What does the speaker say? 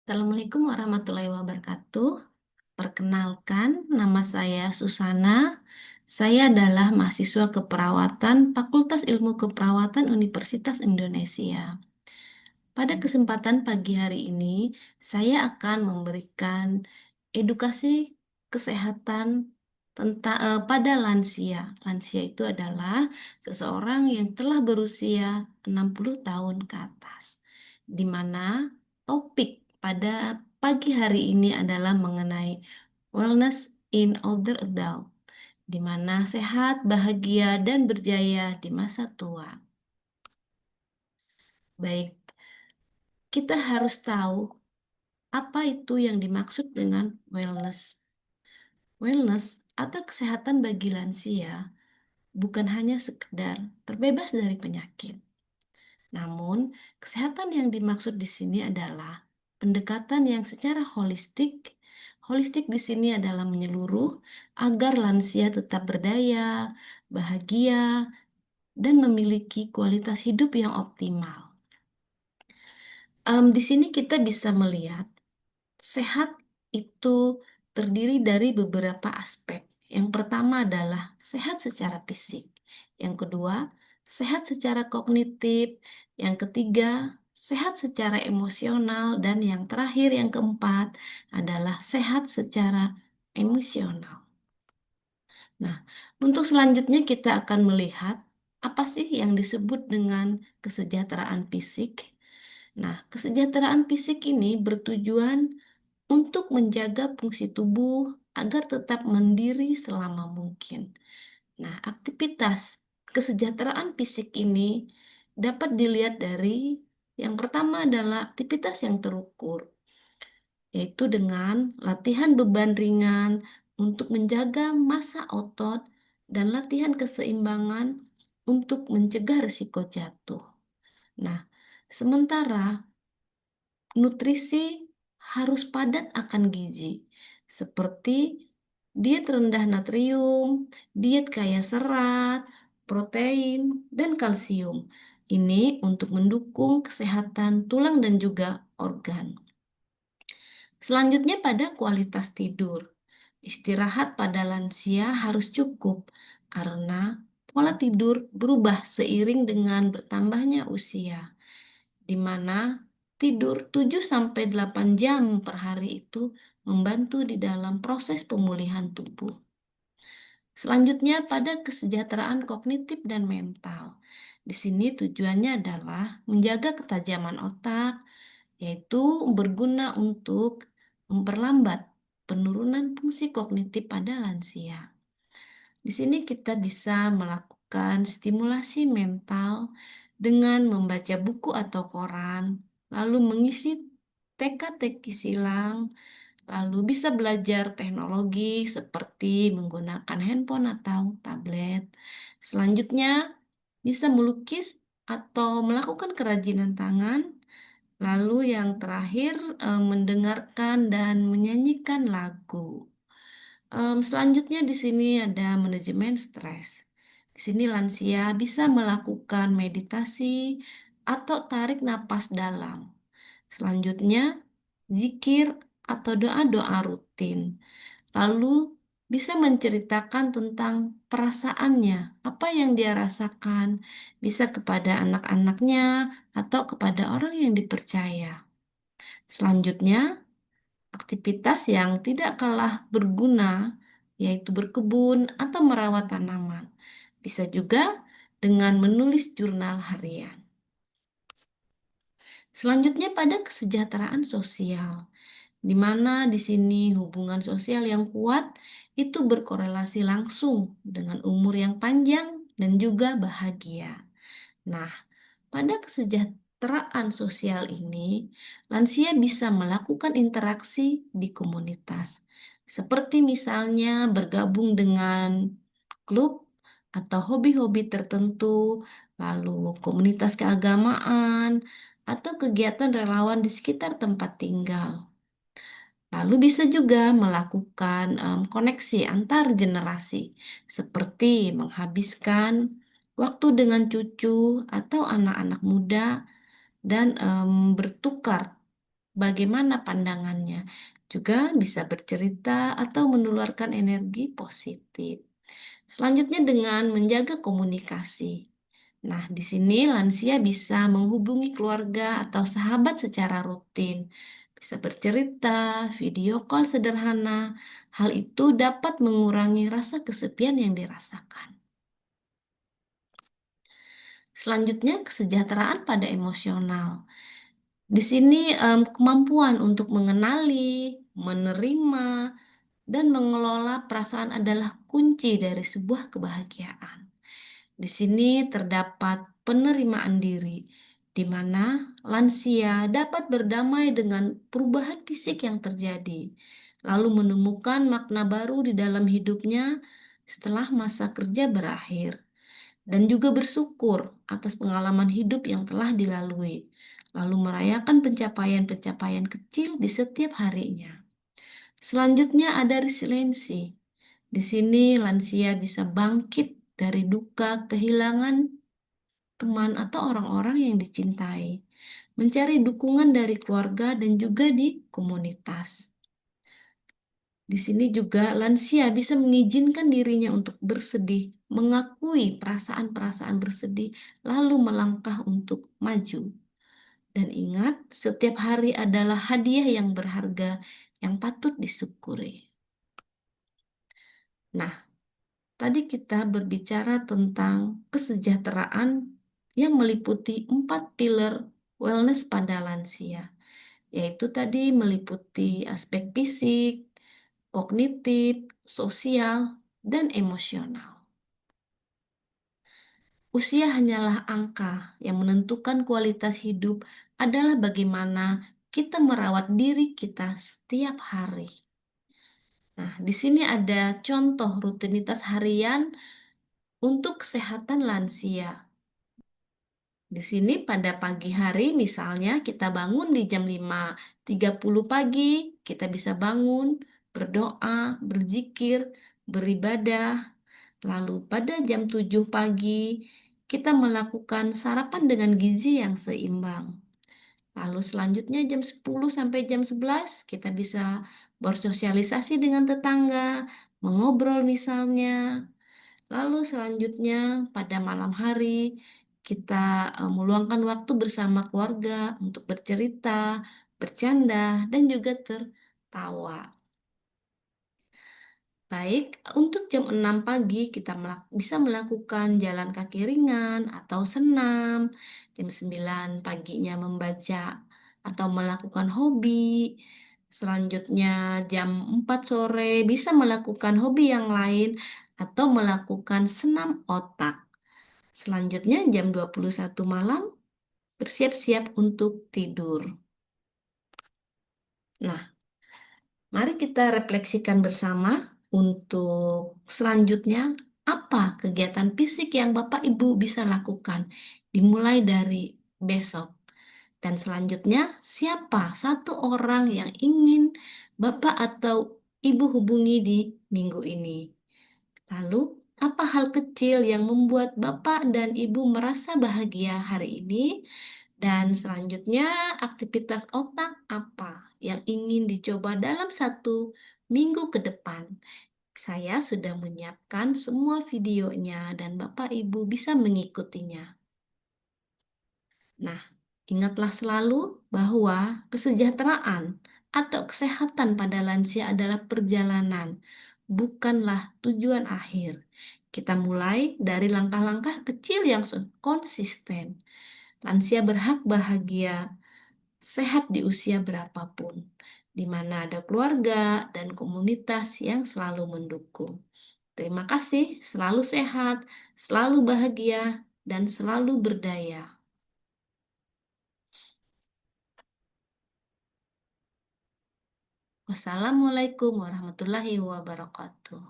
Assalamualaikum warahmatullahi wabarakatuh. Perkenalkan, nama saya Susana. Saya adalah mahasiswa keperawatan Fakultas Ilmu Keperawatan Universitas Indonesia. Pada kesempatan pagi hari ini, saya akan memberikan edukasi kesehatan pada lansia. Lansia itu adalah seseorang yang telah berusia 60 tahun ke atas, di mana topik pada pagi hari ini adalah mengenai wellness in older adult, di mana sehat, bahagia, dan berjaya di masa tua. Baik, kita harus tahu apa itu yang dimaksud dengan wellness. Wellness atau kesehatan bagi lansia bukan hanya sekedar terbebas dari penyakit. Namun, kesehatan yang dimaksud di sini adalah pendekatan yang secara holistik. Holistik di sini adalah menyeluruh agar lansia tetap berdaya, bahagia, dan memiliki kualitas hidup yang optimal. Di sini kita bisa melihat sehat itu terdiri dari beberapa aspek. Yang pertama adalah sehat secara fisik. Yang kedua, sehat secara kognitif. Yang ketiga, sehat secara emosional. Dan yang terakhir, yang keempat, adalah sehat secara emosional. Nah, untuk selanjutnya kita akan melihat apa sih yang disebut dengan kesejahteraan fisik. Nah, kesejahteraan fisik ini bertujuan untuk menjaga fungsi tubuh agar tetap mandiri selama mungkin. Nah, aktivitas kesejahteraan fisik ini dapat dilihat dari yang pertama adalah aktivitas yang terukur, yaitu dengan latihan beban ringan untuk menjaga massa otot dan latihan keseimbangan untuk mencegah risiko jatuh. Nah, sementara nutrisi harus padat akan gizi, seperti diet rendah natrium, diet kaya serat, protein, dan kalsium. Ini untuk mendukung kesehatan tulang dan juga organ. Selanjutnya pada kualitas tidur. Istirahat pada lansia harus cukup karena pola tidur berubah seiring dengan bertambahnya usia, di mana tidur 7-8 jam per hari itu membantu di dalam proses pemulihan tubuh. Selanjutnya pada kesejahteraan kognitif dan mental. Di sini tujuannya adalah menjaga ketajaman otak, yaitu berguna untuk memperlambat penurunan fungsi kognitif pada lansia. Di sini kita bisa melakukan stimulasi mental dengan membaca buku atau koran, lalu mengisi teka-teki silang, lalu bisa belajar teknologi seperti menggunakan handphone atau tablet. Selanjutnya, bisa melukis atau melakukan kerajinan tangan. Lalu yang terakhir, mendengarkan dan menyanyikan lagu. Selanjutnya di sini ada manajemen stres. Di sini lansia bisa melakukan meditasi atau tarik napas dalam. Selanjutnya, zikir atau doa-doa rutin. Lalu bisa menceritakan tentang perasaannya, apa yang dia rasakan, bisa kepada anak-anaknya atau kepada orang yang dipercaya. Selanjutnya, aktivitas yang tidak kalah berguna, yaitu berkebun atau merawat tanaman. Bisa juga dengan menulis jurnal harian. Selanjutnya pada kesejahteraan sosial, di mana di sini hubungan sosial yang kuat itu berkorelasi langsung dengan umur yang panjang dan juga bahagia. Nah, pada kesejahteraan sosial ini, lansia bisa melakukan interaksi di komunitas, seperti misalnya bergabung dengan klub atau hobi-hobi tertentu, lalu komunitas keagamaan, atau kegiatan relawan di sekitar tempat tinggal. Lalu bisa juga melakukan koneksi antar generasi, seperti menghabiskan waktu dengan cucu atau anak-anak muda dan bertukar bagaimana pandangannya. Juga bisa bercerita atau menularkan energi positif. Selanjutnya dengan menjaga komunikasi. Nah, di sini lansia bisa menghubungi keluarga atau sahabat secara rutin. Bisa bercerita, video call sederhana. Hal itu dapat mengurangi rasa kesepian yang dirasakan. Selanjutnya, kesejahteraan pada emosional. Di sini kemampuan untuk mengenali, menerima, dan mengelola perasaan adalah kunci dari sebuah kebahagiaan. Di sini terdapat penerimaan diri, di mana lansia dapat berdamai dengan perubahan fisik yang terjadi, lalu menemukan makna baru di dalam hidupnya setelah masa kerja berakhir, dan juga bersyukur atas pengalaman hidup yang telah dilalui, lalu merayakan pencapaian-pencapaian kecil di setiap harinya. Selanjutnya ada resiliensi. Di sini lansia bisa bangkit dari duka kehilangan teman atau orang-orang yang dicintai, mencari dukungan dari keluarga dan juga di komunitas. Di sini juga lansia bisa mengizinkan dirinya untuk bersedih, mengakui perasaan-perasaan bersedih, lalu melangkah untuk maju. Dan ingat, setiap hari adalah hadiah yang berharga yang patut disyukuri. Nah, tadi kita berbicara tentang kesejahteraan yang meliputi 4 pilar wellness pada lansia, yaitu tadi meliputi aspek fisik, kognitif, sosial, dan emosional. Usia hanyalah angka yang menentukan kualitas hidup adalah bagaimana kita merawat diri kita setiap hari. Nah, di sini ada contoh rutinitas harian untuk kesehatan lansia. Di sini pada pagi hari misalnya kita bangun di jam 5:30 pagi, kita bisa bangun, berdoa, berzikir, beribadah. Lalu pada jam 7 pagi kita melakukan sarapan dengan gizi yang seimbang. Lalu selanjutnya jam 10 sampai jam 11 kita bisa bersosialisasi dengan tetangga, mengobrol misalnya. Lalu selanjutnya pada malam hari kita meluangkan waktu bersama keluarga untuk bercerita, bercanda, dan juga tertawa. Baik, untuk jam 6 pagi kita bisa melakukan jalan kaki ringan atau senam. Jam 9 paginya membaca atau melakukan hobi. Selanjutnya jam 4 sore bisa melakukan hobi yang lain atau melakukan senam otak. Selanjutnya jam 21 malam bersiap-siap untuk tidur. Nah, mari kita refleksikan bersama untuk selanjutnya apa kegiatan fisik yang Bapak Ibu bisa lakukan dimulai dari besok. Dan selanjutnya siapa satu orang yang ingin Bapak atau Ibu hubungi di minggu ini. Lalu apa hal kecil yang membuat Bapak dan Ibu merasa bahagia hari ini? Dan selanjutnya, aktivitas otak apa yang ingin dicoba dalam 1 minggu ke depan? Saya sudah menyiapkan semua videonya dan Bapak Ibu bisa mengikutinya. Nah, ingatlah selalu bahwa kesejahteraan atau kesehatan pada lansia adalah perjalanan, bukanlah tujuan akhir. Kita mulai dari langkah-langkah kecil yang konsisten. Lansia berhak bahagia sehat di usia berapapun, di mana ada keluarga dan komunitas yang selalu mendukung. Terima kasih, selalu sehat, selalu bahagia, dan selalu berdaya. Wassalamualaikum warahmatullahi wabarakatuh.